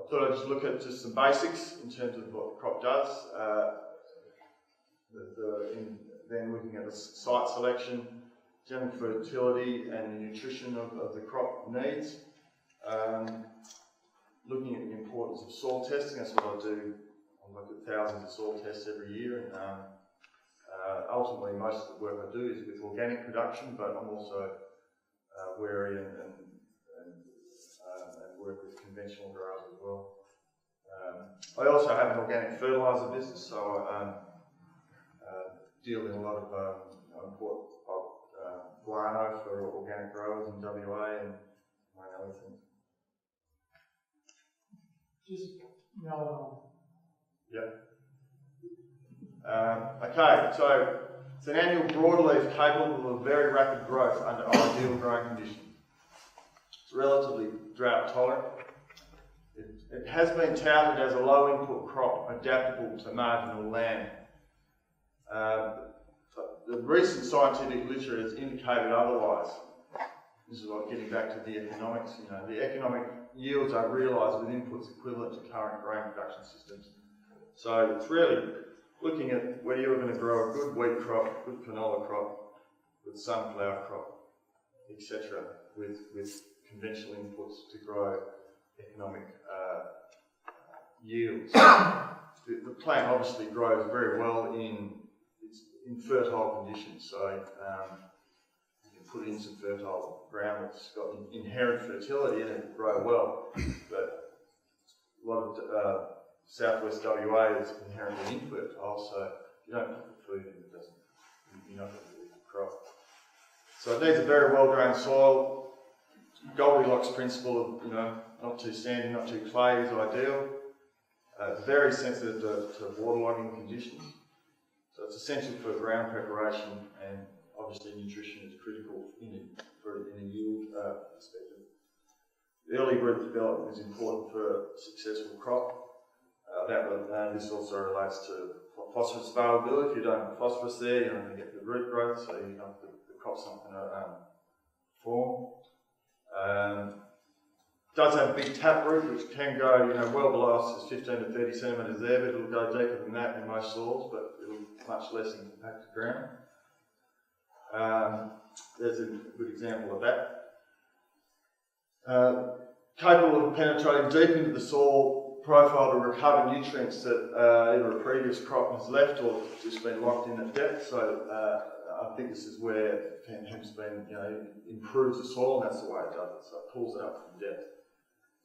I thought I'd just look at just some basics in terms of what the crop does. Then looking at the site selection, general fertility and the nutrition of the crop needs. Looking at the importance of soil testing, that's what I do. I look at thousands of soil tests every year, and ultimately most of the work I do is with organic production, but I'm also wary and work with conventional growers as well. I also have an organic fertiliser business, so I deal in a lot of import guano for organic growers in WA and among other things. Just no. Yep. Okay, so it's an annual broadleaf capable of very rapid growth under ideal growing conditions. It's relatively drought tolerant. It has been touted as a low input crop adaptable to marginal land. The recent scientific literature has indicated otherwise. This is like getting back to the economics. The economic yields are realised with inputs equivalent to current grain production systems. So it's really looking at whether you're going to grow a good wheat crop, good canola crop, good sunflower crop, etc., with conventional inputs to grow economic yields. The plant obviously grows very well in fertile conditions, so you can put in some fertile ground that's got inherent fertility and it will grow well. But a lot of southwest WA is inherently infertile, so if you don't put the food in, you're not going to get a crop. So it needs a very well-drained soil. Goldilocks principle of, not too sandy, not too clay is ideal. It's very sensitive to waterlogging conditions. So it's essential for ground preparation, and obviously nutrition is critical in a yield perspective. The early root development is important for a successful crop. This also relates to phosphorus availability. If you don't have phosphorus there, you're not going to get the root growth, so the crop's not going to form. Does have a big tap root, which can go, well below us, 15 to 30 centimetres there, but it'll go deeper than that in most soils, but it'll much less in compacted ground. There's a good example of that. Capable of penetrating deep into the soil profile to recover nutrients that either a previous crop has left or just been locked in at depth. So I think this is where Hemp's been, improves the soil, and that's the way it does it. So it pulls it up from depth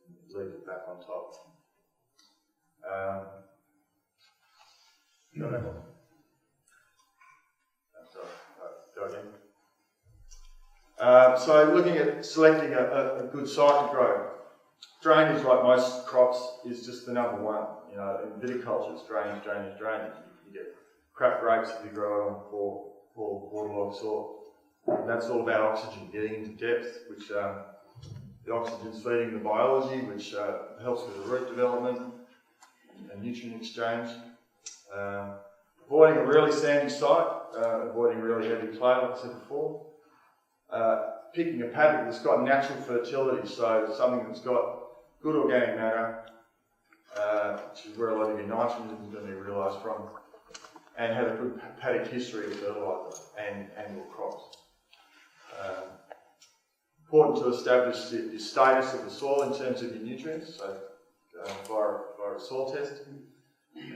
and leaves it back on top. So looking at selecting a good site to grow. Drainage, like most crops, is just the number one. In viticulture, it's drainage. You get crap grapes if you grow it on poor waterlogged soil. And that's all about oxygen, getting into depth, which the oxygen's feeding the biology, which helps with the root development and nutrient exchange. Avoiding a really sandy site, avoiding really heavy clay, like I said before. Picking a paddock that's got natural fertility, so something that's got good organic matter, which is where a lot of your nitrogen is going to be realised from, and have a good paddock history of fertiliser and annual crops. Important to establish the status of the soil in terms of your nutrients, so via a soil test.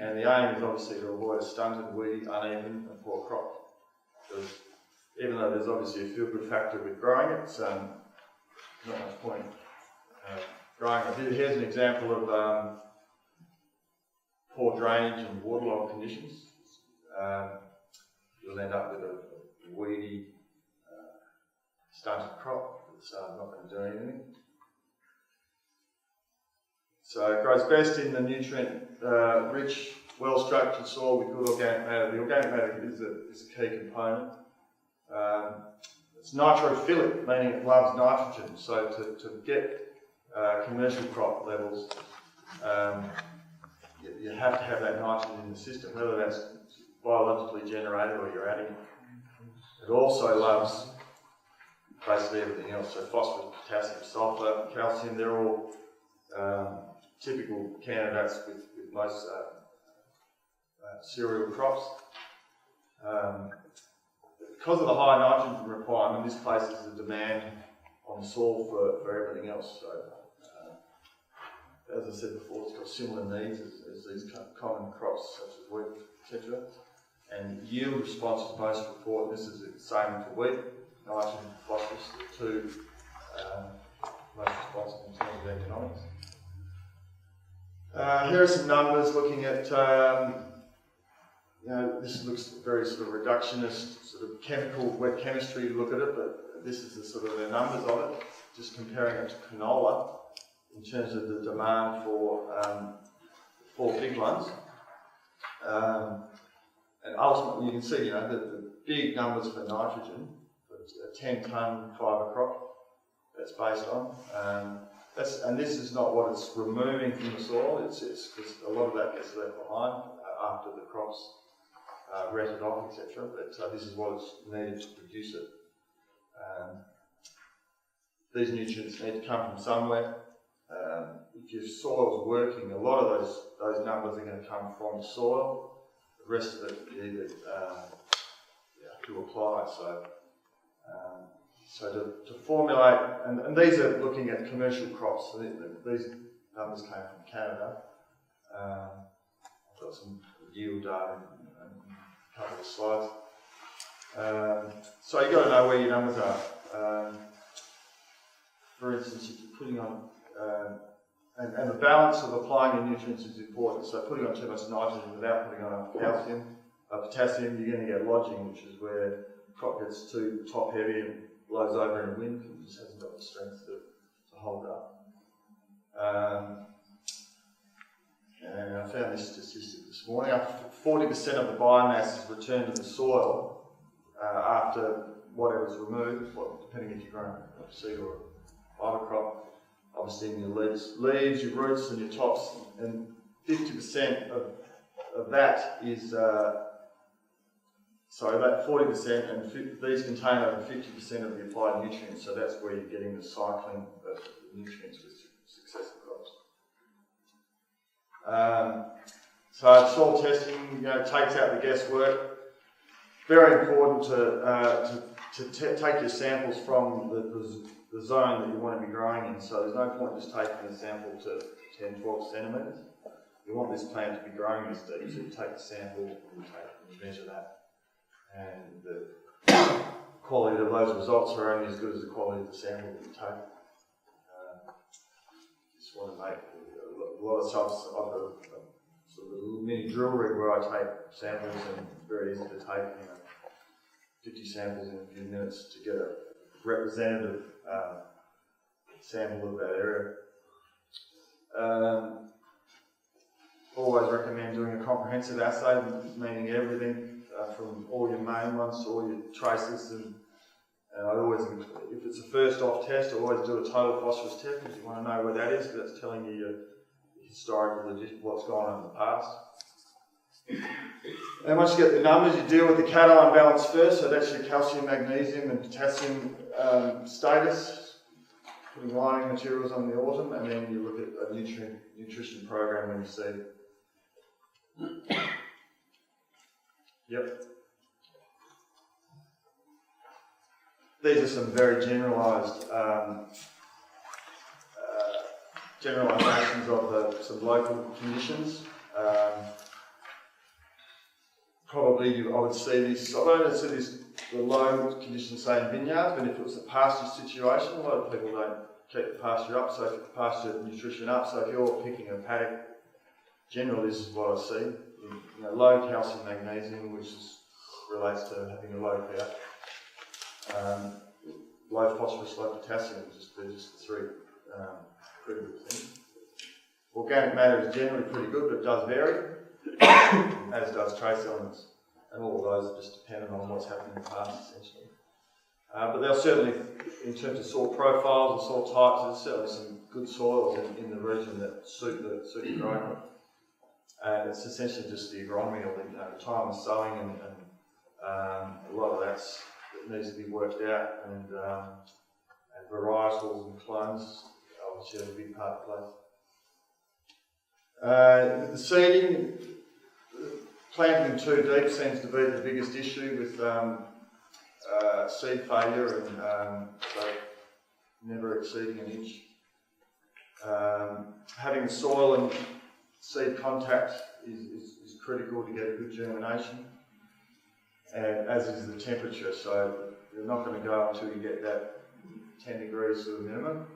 And the aim is obviously to avoid a stunted, weedy, uneven and poor crop. Because even though there's obviously a feel-good factor with growing it, it's not much point growing it. Here's an example of poor drainage and waterlogged conditions. You'll end up with a weedy, stunted crop that's not going to do anything. So it grows best in the nutrient-rich, well-structured soil with good organic matter. The organic matter is a key component. It's nitrophilic, meaning it loves nitrogen. So to get commercial crop levels, you have to have that nitrogen in the system, whether that's biologically generated or you're adding it. It also loves basically everything else, so phosphorus, potassium, sulphur, calcium, they're all typical candidates with most cereal crops. Because of the high nitrogen requirement, this places the demand on the soil for everything else. So, as I said before, it's got similar needs as these common crops such as wheat, etc. And yield response is most important. This is the same for wheat. Nitrogen, phosphorus, the two most responsible in terms of economics. Here are some numbers looking at, this looks very sort of reductionist, sort of chemical, wet chemistry to look at it, but this is the sort of the numbers of it, just comparing it to canola in terms of the demand for 4 big ones. And ultimately you can see, the big numbers for nitrogen, a 10-tonne fibre crop, that's based on. And this is not what it's removing from the soil, it's because a lot of that gets left behind after the crops retted off, etc. But this is what is needed to produce it. These nutrients need to come from somewhere. If your soil's working, a lot of those numbers are going to come from the soil. The rest of it you either to apply. So to formulate, and these are looking at commercial crops. So these numbers came from Canada. I've got some yield data in a couple of slides. So you've got to know where your numbers are. For instance, if you're putting on, and the balance of applying your nutrients is important. So putting on too much nitrogen without putting on calcium, potassium, you're going to get lodging, which is where the crop gets too top heavy and blows over in the wind because it just hasn't got the strength to hold up. And I found this statistic this morning. Up to 40% of the biomass is returned to the soil after whatever's removed, depending if you're growing a seed or a fibre crop. Obviously in your leaves, your roots and your tops, and 50% of that is, that 40%, and these contain over 50% of the applied nutrients, so that's where you're getting the cycling of nutrients with successive crops. So soil testing, takes out the guesswork. Very important to take your samples from the zone that you want to be growing in. So there's no point just taking a sample to 10, 12 centimetres. You want this plant to be growing this deep, so you take the sample and you measure that. And the quality of those results are only as good as the quality of the sample that you take. Just want to make a lot of subs. I've got a sort of a little mini drill rig where I take samples, and it's very easy to take 50 samples in a few minutes to get a representative sample of that area. Always recommend doing a comprehensive assay, meaning everything from all your main ones to all your traces, and I always, if it's a first off test, I always do a total phosphorus test because you want to know where that is, because that's telling you your historical, what's gone on in the past. And once you get the numbers, you deal with the cation balance first, so that's your calcium, magnesium and potassium status, putting lining materials on the autumn, and then you look at a nutrition program when you seed it. Yep. These are some very generalised generalisations of some local conditions. Probably I would see this, I don't see this, the low conditions say in vineyards, but if it was a pasture situation, a lot of people don't keep the pasture up, so if pasture nutrition up, so if you're picking a paddock, generally this is what I see. Low calcium magnesium, which relates to having a low pH. Low phosphorus, low potassium, they're just the three critical things. Organic matter is generally pretty good, but it does vary, as does trace elements. And all of those are just dependent on what's happened in the past, essentially. But there are certainly, in terms of soil profiles and soil types, there's certainly some good soils in the region that suit the growing. And it's essentially just the agronomy of the time of sowing, and a lot of that needs to be worked out, and varietals and clones obviously have a big part to play. With the seeding, planting too deep seems to be the biggest issue with seed failure, and so never exceeding an inch. Having the soil and seed contact is critical to get a good germination, and as is the temperature, so you're not going to go until you get that 10 degrees to the minimum.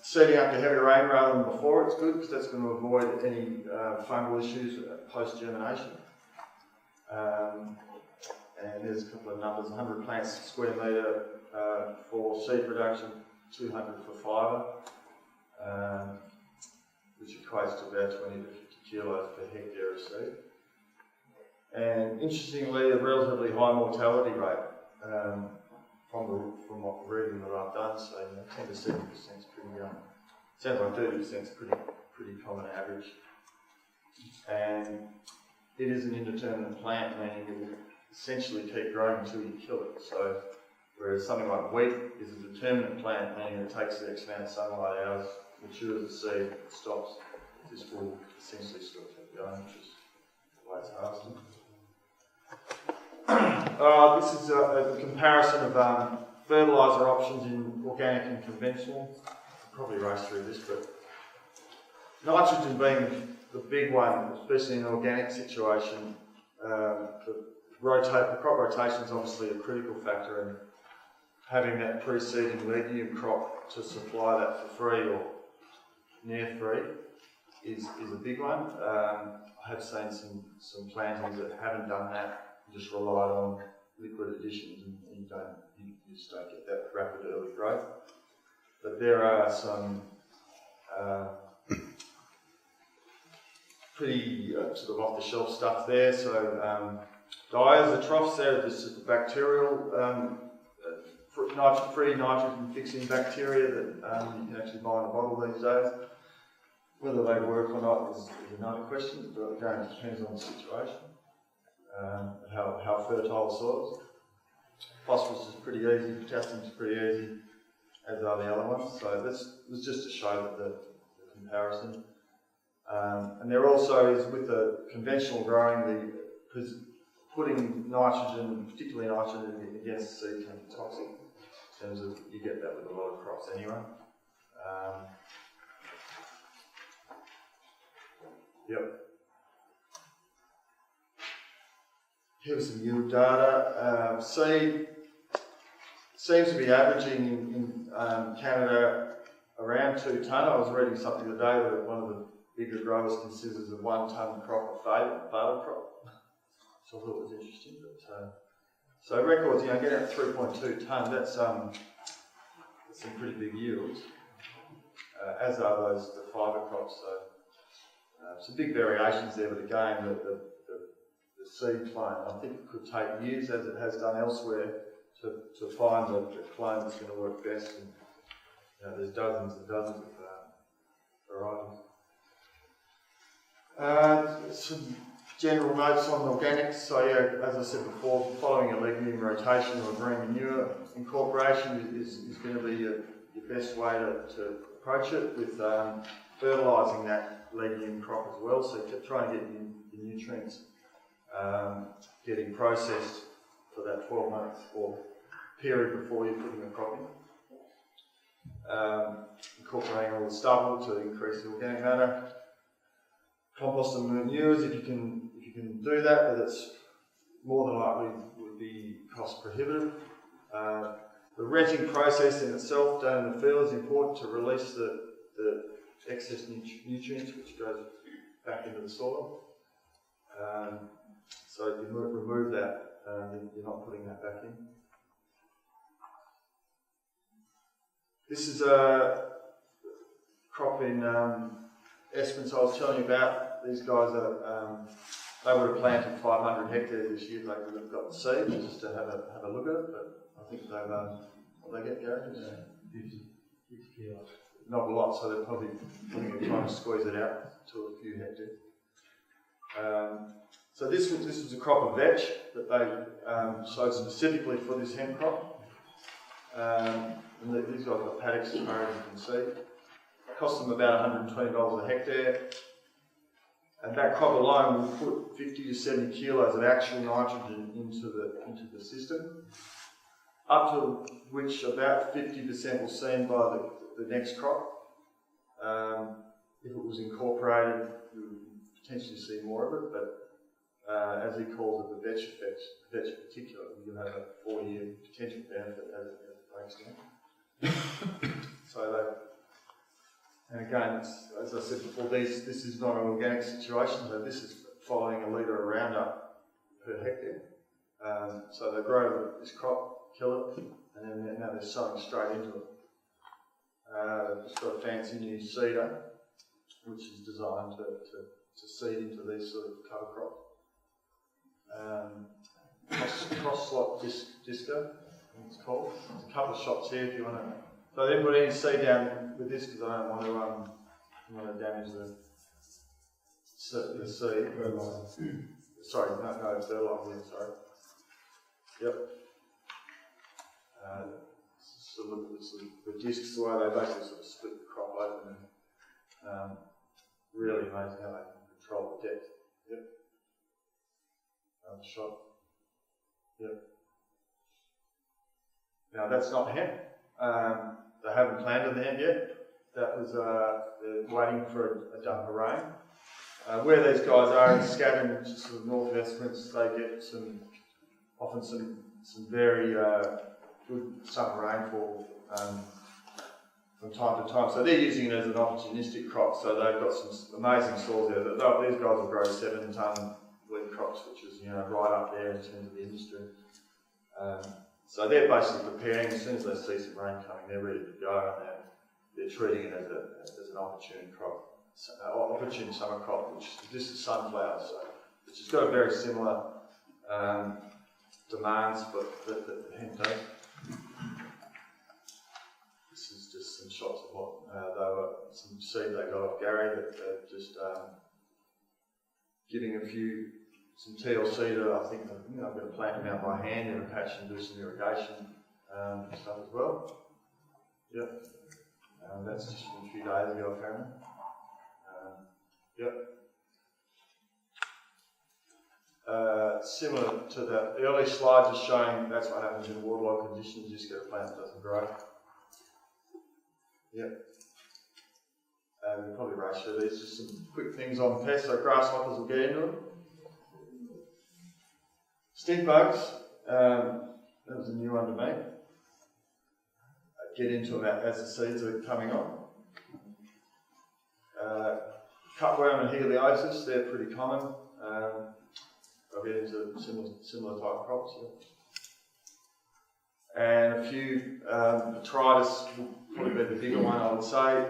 Seeding up to heavy rain rather than before, it's good because that's going to avoid any fungal issues post-germination. And there's a couple of numbers: 100 plants per square metre for seed production, 200 for fibre, which equates to about 20 to 50 kilos per hectare of seed. And interestingly, a relatively high mortality rate from what reading that I've done. So 10 to 7% is pretty sounds like 30% is pretty common average. And it is an indeterminate plant, meaning it will essentially keep growing until you kill it. So whereas something like wheat is a determinate plant, meaning it takes the X amount of sunlight hours, matures the seed, stops. This will essentially still keep going, which is the way it's harvested. This is a comparison of fertiliser options in organic and conventional. I'll probably race through this, but nitrogen being the big one, especially in an organic situation. The crop rotation is obviously a critical factor, and having that preceding legume crop to supply that for free or near free is a big one. I have seen some plantings that haven't done that, just relied on liquid additions, and you just don't get that rapid early growth. But there are some pretty sort of off-the-shelf stuff there. So diazotrophs, they're just bacterial free nitrogen-fixing bacteria that you can actually buy in a bottle these days. Whether they work or not is another question, but again, it depends on the situation. How fertile the soil is. Phosphorus is pretty easy, potassium is pretty easy, as are the other ones. So this was just to show the comparison. And there also is, with the conventional growing, putting nitrogen, particularly nitrogen, against the seed can be toxic. In terms of, you get that with a lot of crops anyway. Yep. Here's some yield data. Seed seems to be averaging in Canada around 2 tonne. I was reading something today that one of the bigger growers considers a 1 tonne crop a fatal crop. So I thought it was interesting. But, so records, getting at 3.2 tonne, that's some pretty big yields, as are the fibre crops. So some big variations there, but again, the seed clone, I think it could take years, as it has done elsewhere, to find the clone that's going to work best. And there's dozens and dozens of varieties. Some general notes on organics. So yeah, as I said before, following a legume rotation or a green manure incorporation is going to be your best way to approach it, with fertilising that legume crop as well. So try and get your nutrients getting processed for that 12-month or period before you're putting the crop in. Incorporating all the stubble to increase the organic matter. Compost and manures if you can do that, but it's more than likely would be cost prohibitive. The retting process in itself down in the field is important to release the excess nutrients which goes back into the soil. So if you remove that, you're not putting that back in. This is a crop in Esperance I was telling you about. These guys they would have planted 500 hectares this year. They would have got the seed just to have a look at it, but I think they've what they get, Gary? 50 kilos. Not a lot, so they're probably trying to squeeze it out to a few hectares. So this was a crop of vetch that they sowed specifically for this hemp crop. And these guys got paddocks as far as you can see. costs them about $120 a hectare. And that crop alone will put 50 to 70 kilos of actual nitrogen into the system, up to which about 50% will seen by the next crop. If it was incorporated, you would potentially see more of it, but as he calls it, the vetch effect, vetch in particular, you'll have a 4-year potential benefit as it breaks down. So and again, as I said before, this is not an organic situation, so this is following a litre of Roundup per hectare. So they grow this crop, kill it, and then now they're sowing straight into it. It's got a fancy new seeder, which is designed to seed into these sort of cover crops. Cross-slot disco, I think it's called. There's a couple of shots here if you want to. So I didn't put any seed down with this because I don't want to damage the seed. Sorry, no, it's fertilizer. Yeah, sorry. Yep. So look at the discs, the way they basically sort of split the crop open, and really amazing how they can control the depth. Yep. Another shot. Yep. Now that's not hemp. They haven't planted the hemp yet. That was they're waiting for a dump of rain. Where these guys are in Scadden, which is sort of northwest Queensland, they get often some very good summer rainfall from time to time. So they're using it as an opportunistic crop. So they've got some amazing soils there. These guys will grow 7-ton wheat crops, which is right up there in terms of the industry. So they're basically preparing, as soon as they see some rain coming, they're ready to go, and they're treating it as an opportune crop, opportune summer crop, which this is sunflower, which has got a very similar demands, but that the hemp does. This is just some shots of what some seed they got off Gary that they're just giving some TLC to, I think, I'm going to plant them out by hand in a patch and do some irrigation stuff as well. Yep. That's just from a few days ago, apparently. Yep. Similar to the early slide, just showing that's what happens in waterlogged conditions. You just get a plant that doesn't grow. Yep. We'll probably rush through these. Just some quick things on pests. So grasshoppers will get into them. Stink bugs, that was a new one to me. Get into them as the seeds are coming on. Cutworm and heliosis, they're pretty common. I'll get into similar type crops. Yeah. And a few, Botrytis will probably be the bigger one, I would say.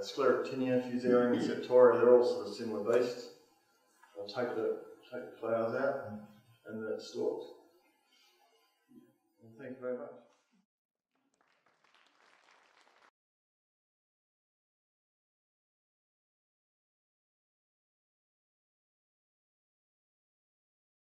Sclerotinia, Fusarium, Septoria, they're all sort of similar beasts. I'll take the flowers out and the stalks. Thank you very much.